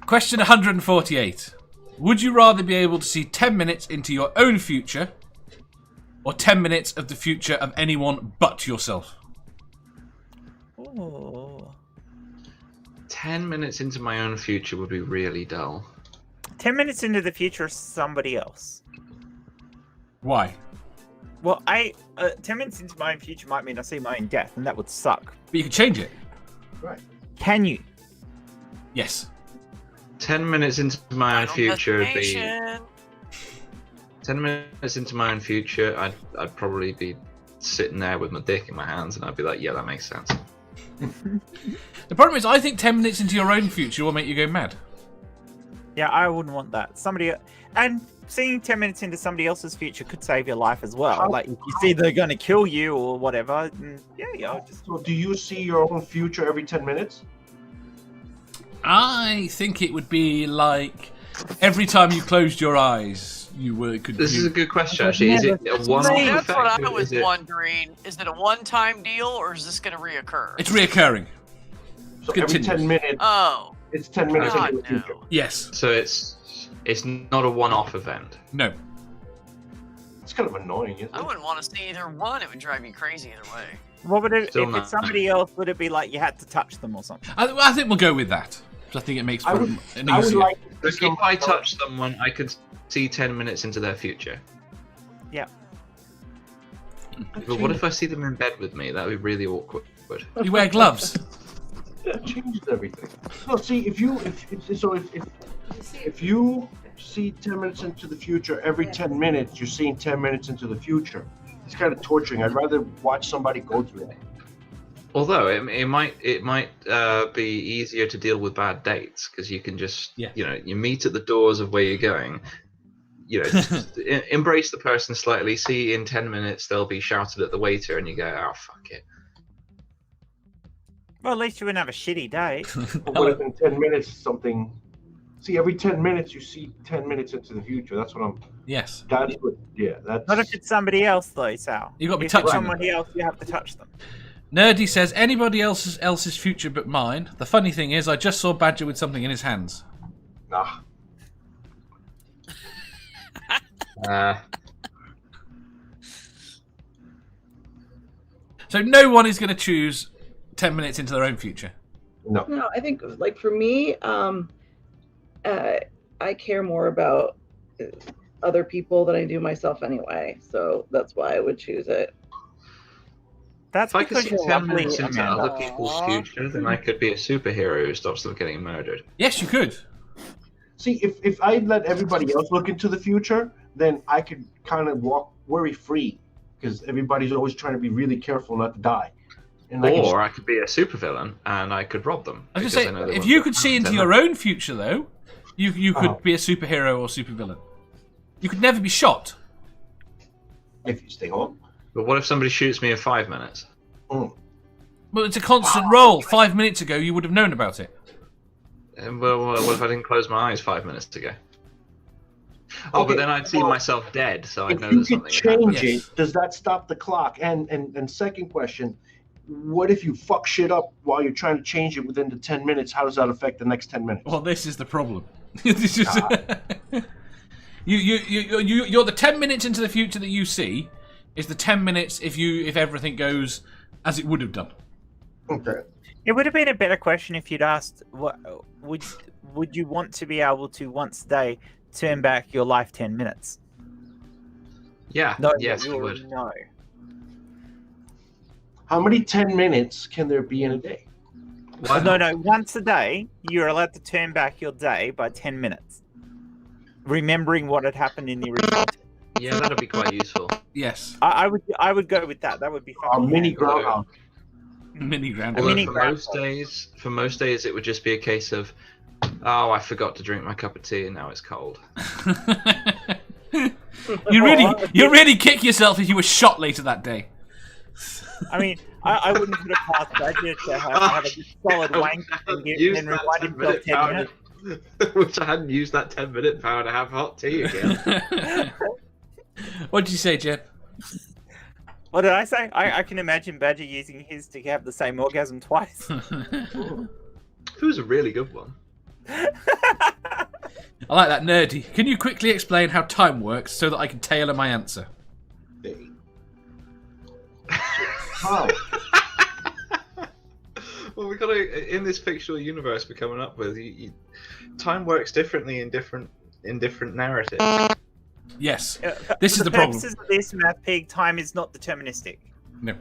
Question 148. Would you rather be able to see 10 minutes into your own future or 10 minutes of the future of anyone but yourself? Ooh. 10 minutes into my own future would be really dull. 10 minutes into the future of somebody else. Why? Well, 10 minutes into my own future might mean I see my own death, and that would suck. But you can change it. Right. Can you? Yes. 10 minutes into my own future would be... Destination. 10 minutes into my own future, I'd probably be sitting there with my dick in my hands, and I'd be like, yeah, that makes sense. The problem is, I think 10 minutes into your own future will make you go mad. Yeah, I wouldn't want that. And seeing 10 minutes into somebody else's future could save your life as well. Like, if you see they're going to kill you or whatever, yeah. So do you see your own future every 10 minutes? I think it would be like every time you closed your eyes, This is a good question, actually. Is it a one-off That's effect? what I or was is it... wondering. Is it a one-time deal, or is this going to reoccur? It's reoccurring. So Continue. every 10 minutes, Oh. it's 10 minutes God, into the future. no. Yes. So it's not a one-off event. No. It's kind of annoying, isn't it? I wouldn't want to see either one. It would drive me crazy either way. What would it, Still if not. it's somebody else, would it be like you had to touch them or something? I think we'll go with that. I think it makes I for would, an I would easier. like to If I touch someone, I could see 10 minutes into their future. Yeah. But what if I see them in bed with me? That would be really awkward. You wear gloves. That changes everything. No, see, if you see 10 minutes into the future every 10 minutes, you're seeing 10 minutes into the future. It's kind of torturing. I'd rather watch somebody go through that. Although it might be easier to deal with bad dates because you can just you meet at the doors of where you're going. Just embrace the person slightly. See, in 10 minutes they'll be shouted at the waiter, and you go, "Oh fuck it." Well, at least you wouldn't have a shitty day. But what if in 10 minutes something? See, every 10 minutes you see 10 minutes into the future. That's what I'm. Yes. That's what. Yeah, that's. Not if it's somebody else, though, Sal. You've got to be If touching it's them. somebody else, you have to touch them. Nerdy says, anybody else's future but mine. The funny thing is, I just saw Badger with something in his hands. Nah. So no one is going to choose 10 minutes into their own future. No. No, I think like for me, I care more about other people than I do myself anyway. So that's why I would choose it. That's If I could because see you're 10 lovely, minutes into Amanda. other people's future, then I could be a superhero who stops them getting murdered. Yes, you could. See, if I let everybody else look into the future, then I could kind of walk worry free because everybody's always trying to be really careful not to die. And Or I could be a supervillain and I could rob them. I was because going I to know say, they if won't you get could see found. into your own future, though, you could be a superhero or supervillain. You could never be shot. if you stay home. But what if somebody shoots me in 5 minutes? Mm. Well, it's a constant roll. 5 minutes ago, you would have known about it. Well, what if I didn't close my eyes 5 minutes ago? Oh, Okay, but then I'd see well, myself dead, so I'd If know you that could something had happened. change Yes. it, does that stop the clock? And second question, what if you fuck shit up while you're trying to change it within the 10 minutes? How does that affect the next 10 minutes? Well, this is the problem. This is- you're the 10 minutes into the future that you see is the 10 minutes if everything goes as it would have done. Okay. It would have been a better question if you'd asked, "What would you want to be able to once a day turn back your life 10 minutes?" Yeah, No, yes, you I would. No. How many 10 minutes can there be in a day? Why No, not? no. Once a day, you're allowed to turn back your day by 10 minutes, remembering what had happened in the original. Yeah, that'd be quite useful. Yes. I would go with that. That would be A fucking mini handy. groundhog. Mini grand. I mean, Although for most days, it would just be a case of, oh, I forgot to drink my cup of tea and now it's cold. you really kick yourself if you were shot later that day. I mean, I wouldn't put it past Badger to have a good solid wank and Use then that rewind 10 himself minute 10 power minutes. Which I hadn't used that 10-minute power to have hot tea again. What did you say, Jeb? What did I say? I can imagine Badger using his to have the same orgasm twice. It was a really good one. I like that, nerdy. Can you quickly explain how time works so that I can tailor my answer? Oh. Well, we got to in this fictional universe we're coming up with. Time works differently in different narratives. Yes, this is the problem. For the purposes of this, Math Pig, time is not deterministic. No,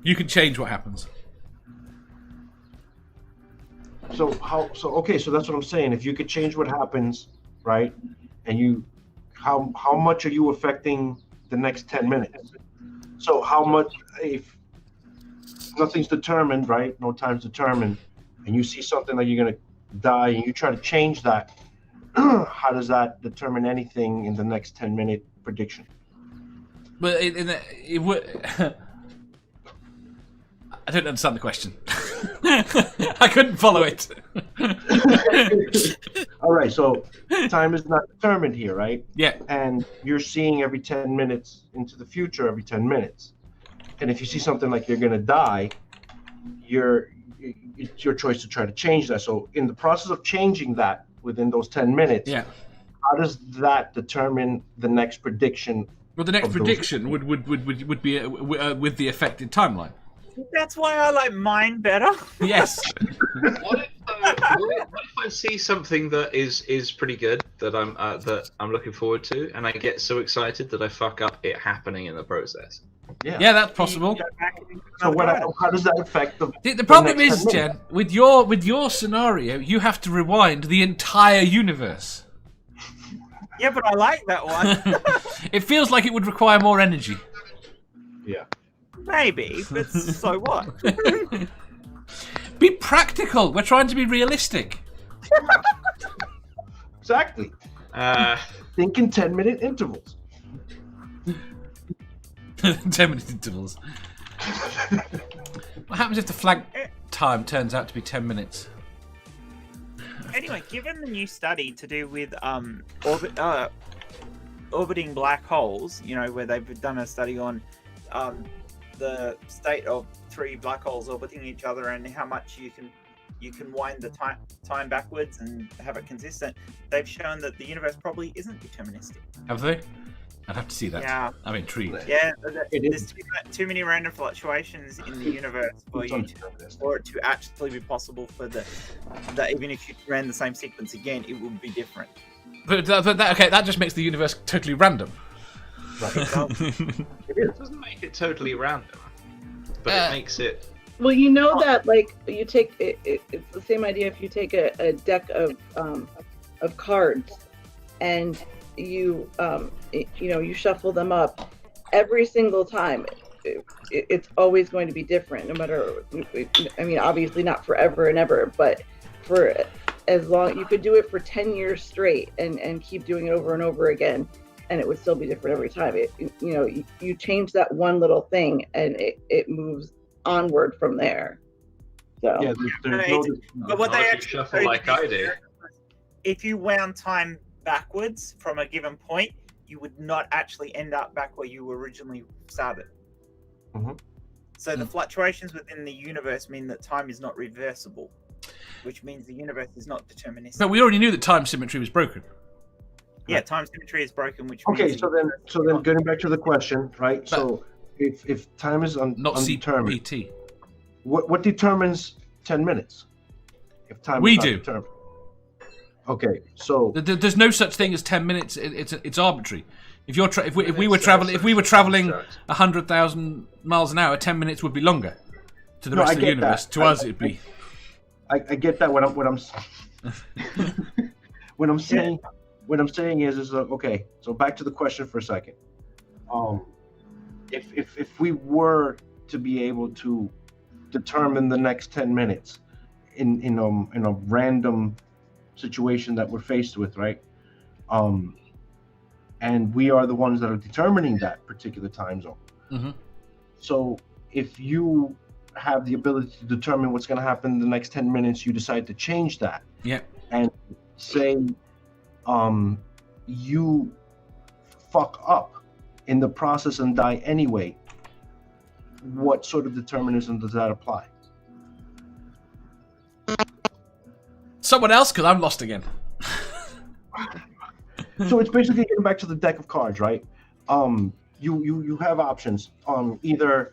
you can change what happens. So that's what I'm saying. If you could change what happens, right, and how much are you affecting the next 10 minutes? So how much, if nothing's determined, right, no time's determined, and you see something that you're gonna die, and you try to change that, how does that determine anything in the next 10-minute prediction? But it would. I don't understand the question. I couldn't follow it. All right, so time is not determined here, right? Yeah. And you're seeing every 10 minutes into the future every 10 minutes. And if you see something like you're going to die, it's your choice to try to change that. So in the process of changing that within those 10 minutes, yeah, how does that determine the next prediction? Well, the next prediction would be with the affected timeline. That's why I like mine better. Yes. What if I see something that is pretty good that I'm looking forward to, and I get so excited that I fuck up it happening in the process? Yeah, that's possible. So how does that affect the problem is, Jen, with your scenario, you have to rewind the entire universe. Yeah, but I like that one. It feels like it would require more energy. Yeah. Maybe, but so what? Be practical. We're trying to be realistic. Exactly. Think in 10-minute intervals. 10-minute intervals. What happens if the flag time turns out to be 10 minutes? Anyway, given the new study to do with orbiting black holes, where they've done a study on the state of 3 black holes orbiting each other and how much you can wind the time backwards and have it consistent, they've shown that the universe probably isn't deterministic. Have they? I'd have to see that. Yeah. I'm intrigued. Yeah, there's too many random fluctuations in the universe for it to actually be possible that even if you ran the same sequence again, it would be different. But that just makes the universe totally random. Right. It doesn't make it totally random, but it makes it. Well, that you take it's the same idea if you take a deck of cards and you shuffle them up every single time. It's always going to be different, no matter. I mean, obviously not forever and ever, but for as long you could do it for 10 years straight and keep doing it over and over again, and it would still be different every time. You change that one little thing, and it moves onward from there. So yeah, but what they actually shuffle like I do. If you wound time backwards from a given point, you would not actually end up back where you originally started. Mm-hmm. So the fluctuations within the universe mean that time is not reversible, which means the universe is not deterministic. But we already knew that time symmetry was broken. Yeah, time symmetry is broken, which okay. means So then, getting back to the question, right? But so if time is not undetermined, CPT, what determines 10 minutes? If time we is not do. Determined. Okay, so there's no such thing as 10 minutes. It's arbitrary. If we were traveling 100,000 miles an hour, 10 minutes would be longer to the rest of the universe. To us, it'd be. I get that. What I'm saying is okay. So back to the question for a second. If we were to be able to determine the next 10 minutes in a random situation that we're faced with, right? And we are the ones that are determining that particular time zone. Mm-hmm. So if you have the ability to determine what's going to happen in the next 10 minutes, you decide to change that. Yeah. And say you fuck up in the process and die anyway, what sort of determinism does that apply? Someone else, because I'm lost again. So it's basically getting back to the deck of cards, right? You have options. Either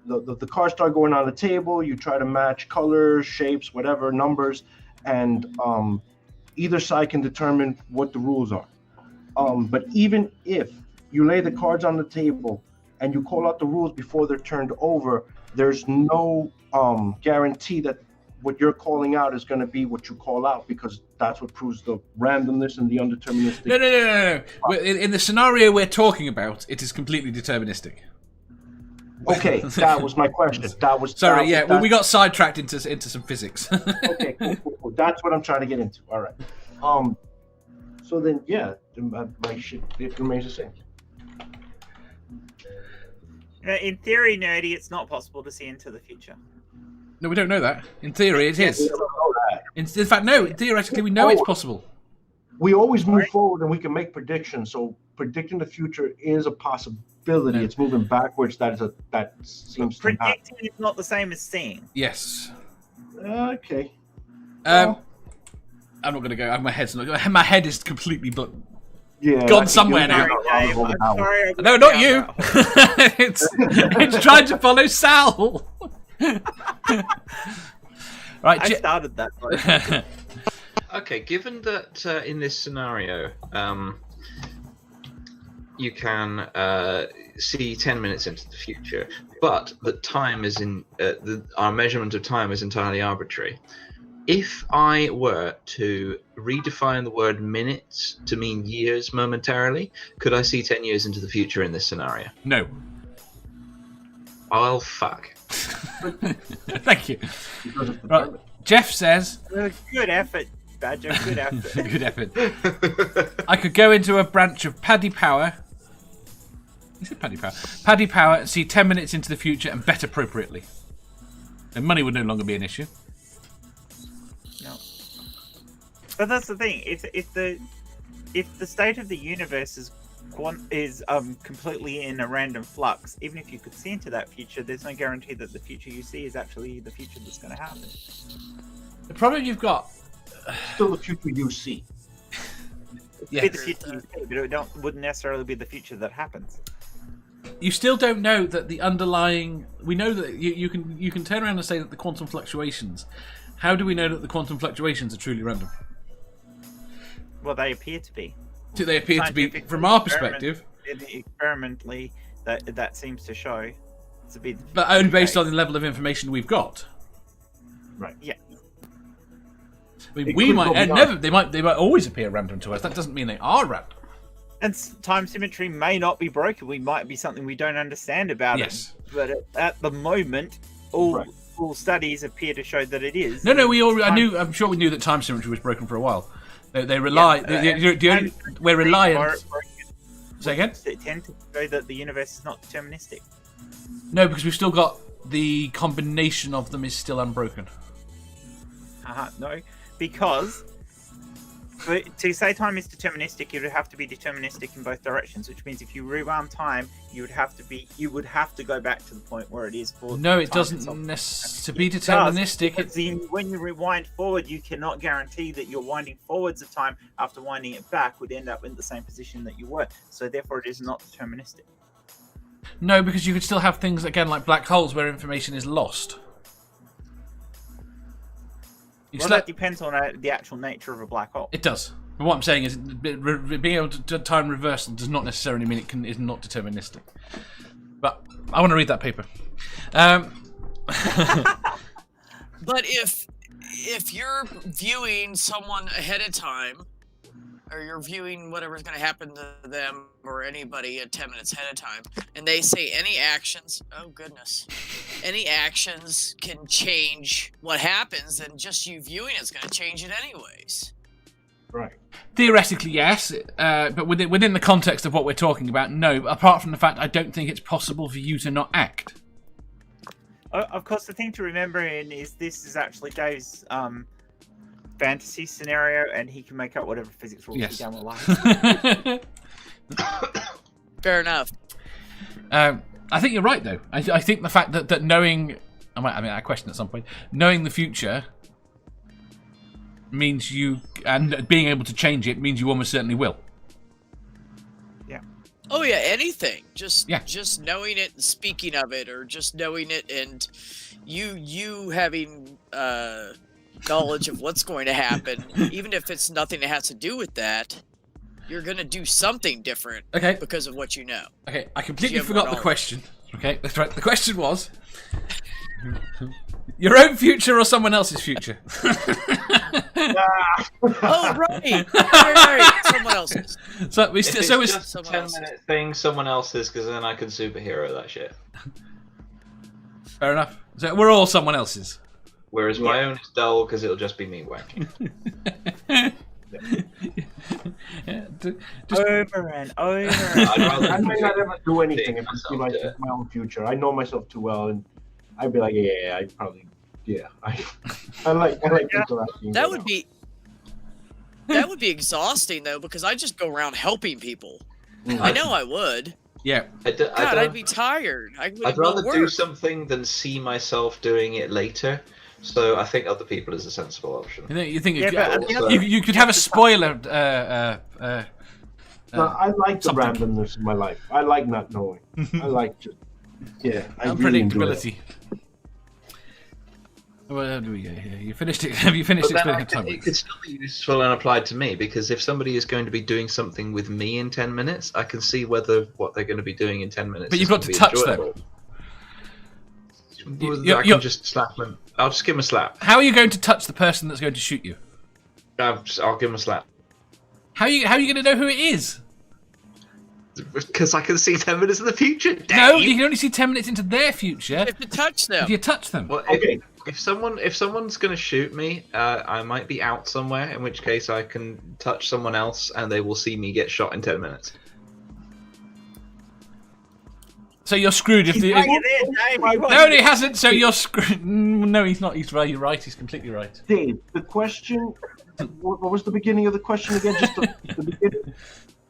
the cards start going on the table. You try to match colors, shapes, whatever, numbers, and either side can determine what the rules are. But even if you lay the cards on the table and you call out the rules before they're turned over, there's no guarantee that what you're calling out is going to be what you call out, because that's what proves the randomness and the undeterministic. No. In the scenario we're talking about, it is completely deterministic. Okay, that was my question. Sorry, we got sidetracked into some physics. Okay, cool. That's what I'm trying to get into. All right. So then, yeah, my shit, it remains the same. In theory, nerdy, it's not possible to see into the future. No, we don't know that. In theory, it is. In fact, no. Theoretically, we know it's possible. We always move forward, and we can make predictions. So predicting the future is a possibility. No. It's moving backwards. That seems. Predicting is not the same as seeing. Yes. Okay. I'm not going to go. My head is completely Yeah, gone somewhere now. I'm sorry, no, not you. it's trying to follow Sal. Right, I started that. Okay, given that in this scenario, you can see 10 minutes into the future, but the time is our measurement of time is entirely arbitrary. If I were to redefine the word minutes to mean years momentarily, could I see 10 years into the future in this scenario? No. Oh, fuck. Thank you. Right. Jeff says... Good effort, Badger. Good effort. Good effort. I could go into a branch of Paddy Power. Is it Paddy Power? Paddy Power, see 10 minutes into the future and bet appropriately. Then money would no longer be an issue. No. But that's the thing. If the state of the universe is completely in a random flux, even if you could see into that future, there's no guarantee that the future you see is actually the future that's going to happen. The problem you've got... Still the future you see. Yeah. Be the future you see, but it wouldn't necessarily be the future that happens. You still don't know that the underlying... We know that you can turn around and say that the quantum fluctuations... How do we know that the quantum fluctuations are truly random? Well, they appear to be. They appear to be, from our perspective. Experimentally, that seems to show to be. But only based on the level of information we've got. Right. Yeah. I mean, we might they might always appear random to us. That doesn't mean they are random. And time symmetry may not be broken. We might be something we don't understand about it. But at the moment, all studies appear to show that it is. No. I'm sure we knew that time symmetry was broken for a while. They rely. We're reliant. Say again? They tend to show that the universe is not deterministic. No, because we've still got the combination of them is still unbroken. No, because to say time is deterministic, it would have to be deterministic in both directions. Which means if you rewound time, you would have to go back to the point where it is for. No, it doesn't necessarily be deterministic. When you rewind forward, you cannot guarantee that your winding forwards of time after winding it back would end up in the same position that you were. So therefore, it is not deterministic. No, because you could still have things again like black holes where information is lost. That depends on the actual nature of a black hole. It does. But what I'm saying is, being able to time reversal does not necessarily mean it is not deterministic. But I want to read that paper. But if you're viewing someone ahead of time, or you're viewing whatever's going to happen to them or anybody at 10 minutes ahead of time, and they say any actions, any actions can change what happens, then just you viewing it's going to change it anyways. Right. Theoretically, yes, but within the context of what we're talking about, no. Apart from the fact I don't think it's possible for you to not act. Of course, the thing to remember is this is actually Dave's fantasy scenario, and he can make up whatever physics rules he down like. Fair enough. I think you're right, though. I think the fact that knowing... I question at some point. Knowing the future means you, and being able to change it means you almost certainly will. Oh yeah, anything. Just Yeah. just knowing it and speaking of it, or just knowing it and you having knowledge of what's going to happen, even if it's nothing that has to do with that, you're gonna do something different. Okay. Because of what you know. Okay, I completely You have forgot more the knowledge. question. Okay, that's right. The question was your own future or someone else's future. Oh right. Someone else's. So we If st- it's so we just a someone 10-minute thing, someone else's, because then I can superhero that shit. fair enough. So we're all someone else's. Whereas my own is dull because it'll just be me wanking. Yeah, Over and over. I'd rather I might not ever do anything take if I see myself to it. my own future. I know myself too well, and I'd be like, yeah, I'd probably, yeah. I like people asking. That would be exhausting though, because I just go around helping people. I know I would. yeah. God, I'd be tired. I'd rather do something than see myself doing it later. So I think other people is a sensible option. You think Yeah, but you could have a spoiler. No, I like the something. randomness in my life. I like not knowing. I like just, yeah. I really enjoy it. Unpredictability. Where do we go here? You finished it. Have you finished But then explaining time? it could still be useful and applied to me, because if somebody is going to be doing something with me in 10 minutes, I can see whether what they're going to be doing in 10 minutes. But you've is got to gonna be touch them. enjoyable. You- I you're- can just slap them. I'll just give them a slap. How are you going to touch the person that's going to shoot you? I'll give them a slap. How are you going to know who it is? Because I can see 10 minutes in the future. No, Dave. you can only see 10 minutes into their future You have to touch them. if you touch them. Well, Okay. if someone's going to shoot me, I might be out somewhere, in which case I can touch someone else and they will see me get shot in 10 minutes. So you're screwed if the. Oh, you're there, Dave. No, he hasn't. So you're screwed. No, he's not. He's right. You're right. He's completely right. Dave, the question. What was the beginning of the question again? Just the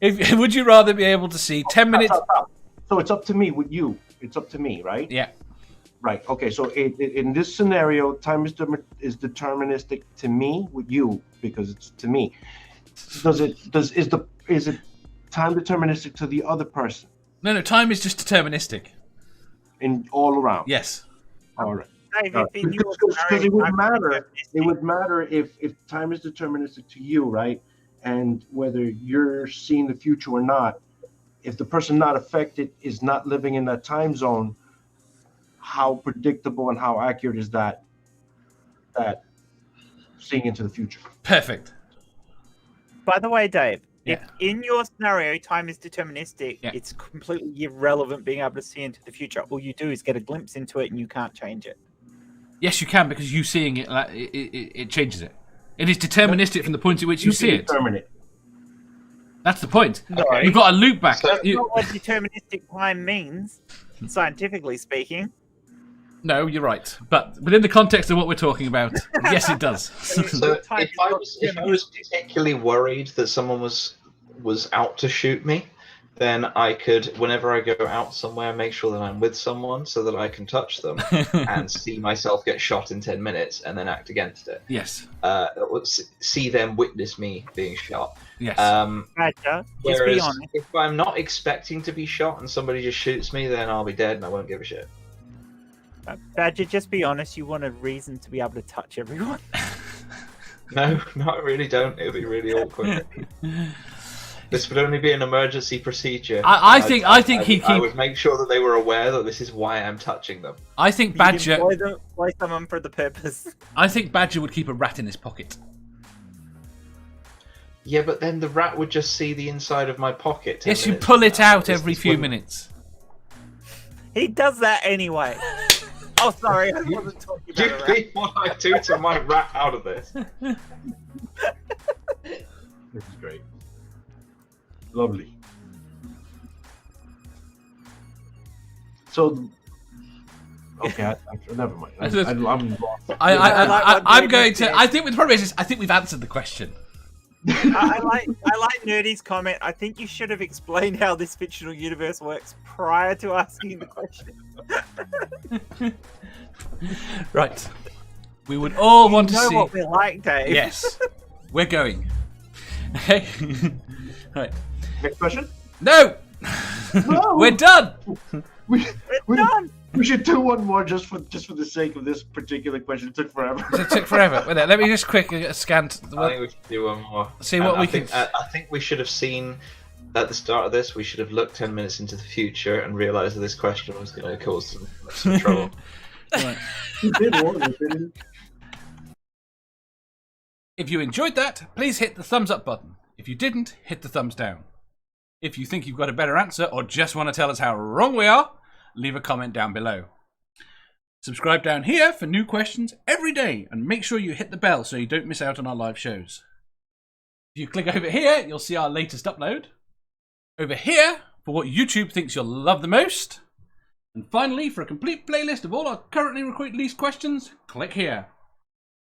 beginning. Would you rather be able to see 10 minutes? Stop. So it's up to me with you. It's up to me, right? Yeah. Right. Okay. So in this scenario, time is deterministic to me with you because it's to me. Is it time deterministic to the other person No. Time is just deterministic. in all around? Yes. All right. Dave, if in your Because scenario, it would I'm matter. deterministic. It would matter if time is deterministic to you, right? And whether you're seeing the future or not. If the person not affected is not living in that time zone, how predictable and how accurate is that seeing into the future? Perfect. By the way, Dave, Yeah. if in your scenario time is deterministic, Yeah. it's completely irrelevant being able to see into the future. All you do is get a glimpse into it and you can't change it. Yes, you can, because you seeing it, it changes it. It is deterministic from the point at which you see can it. determine it. That's the point. No. You've got a loop back. That's not what deterministic time means, scientifically speaking. No, you're right. But within the context of what we're talking about, yes, it does. So Time if is I not was particularly worried that someone was out to shoot me, then I could, whenever I go out somewhere, make sure that I'm with someone so that I can touch them and see myself get shot in 10 minutes and then act against it. Yes. See them witness me being shot. Yes. Badger, just be Whereas honest. if I'm not expecting to be shot and somebody just shoots me, then I'll be dead and I won't give a shit. Badger, just be honest. You want a reason to be able to touch everyone. No, I really don't. It would be really awkward. This would only be an emergency procedure. I think I would make sure that they were aware that this is why I'm touching them. I think You Badger. employ someone for the purpose. I think Badger would keep a rat in his pocket. Yeah, but then the rat would just see the inside of my pocket. 10 Yes, you minutes pull from it now. out This every few wouldn't- minutes. He does that anyway. Oh, sorry, I wasn't talking about You a rat. think what I do to my rat out of this? This is great. Lovely. So, okay, never mind. I'm lost. I'm going to. I think with the problem is, I think we've answered the question. I like Nerdy's comment. I think you should have explained how this fictional universe works prior to asking the question. Right. We would all want to know see. what we like, Dave. Yes, we're going. Okay. Right. Next question. No. No. We're done. We Done. we should do one more just for the sake of this particular question. It took forever. It took forever. Wait there, let me just quickly scan. I think we should do one more. See what And we I think, can. I think we should have seen at the start of this. We should have looked 10 minutes into the future and realised that this question was going to cause some trouble. Right. You did warn me, didn't you? If you enjoyed that, please hit the thumbs up button. If you didn't, hit the thumbs down. If you think you've got a better answer or just want to tell us how wrong we are, leave a comment down below. Subscribe down here for new questions every day and make sure you hit the bell so you don't miss out on our live shows. If you click over here, you'll see our latest upload. Over here, for what YouTube thinks you'll love the most. And finally, for a complete playlist of all our currently released questions, click here.